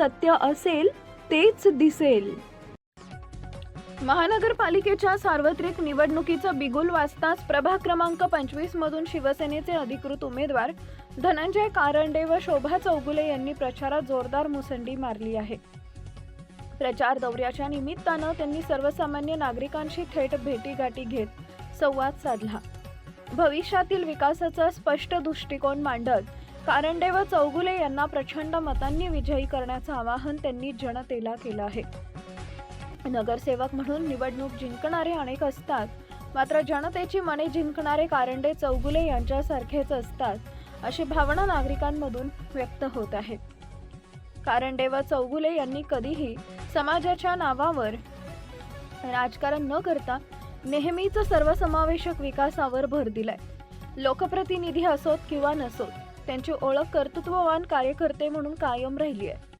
सत्य असेल तेच दिसेल. महानगरपालिकेच्या सार्वत्रिक निवडणुकीचं बिगुल वाजताच प्रभाग क्रमांक 25 मधून शिवसेनेचे अधिकृत उमेदवार धनंजय कारंडे व शोभा चौगुले यांनी प्रचारात जोरदार मुसंडी मारली आहे. प्रचार दौऱ्याच्या निमित्तानं त्यांनी सर्वसामान्य नागरिकांशी थेट भेटीगाठी घेत संवाद साधला. भविष्यातील विकासाचा स्पष्ट दृष्टिकोन मांडत कारंडे व चौगुले यांना प्रचंड मतांनी विजयी करण्याचं आवाहन त्यांनी जनतेला केलं आहे. नगरसेवक म्हणून निवडणूक जिंकणारे अनेक असतात, मात्र जनतेची मने जिंकणारे कारंडे चौगुले यांच्यासारखेच असतात, अशी भावना नागरिकांमधून व्यक्त होत आहे. कारंडे व चौगुले यांनी कधीही समाजाच्या नावावर राजकारण न करता नेहमीच सर्वसमावेशक विकासावर भर दिलाय. लोकप्रतिनिधी असोत किंवा नसोत, त्यांची ओळख कर्तृत्ववान कार्यकर्ते म्हणून कायम राहिली आहे.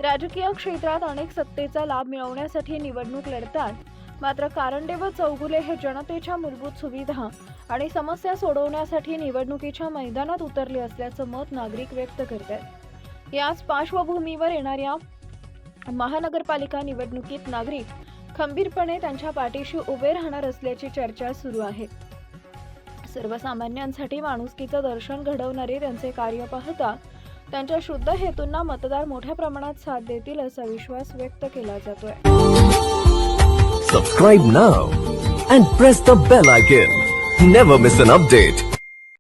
राजकीय क्षेत्रात अनेक सत्तेचा लाभ मिळवण्यासाठी निवडणूक लढतात, मात्र कारंडे व चौगुले हे जनतेच्या मूलभूत सुविधा आणि समस्या सोडवण्यासाठी निवडणुकीच्या मैदानात उतरले असल्याचं मत नागरिक व्यक्त करतात. याच पार्श्वभूमीवर येणाऱ्या महानगरपालिका निवडणुकीत नागरिक खंबीरपणे त्यांच्या पाठीशी उभे राहणार असल्याची चर्चा सुरू आहे. सर्वसामान्यांसाठी माणुसकीचं दर्शन घडवणारे त्यांचे कार्य पाहता त्यांच्या शुद्ध हेतूंना मतदार मोठ्या प्रमाणात साथ देतील असा विश्वास व्यक्त केला जातोय. Subscribe now and press the bell icon. Never miss an update.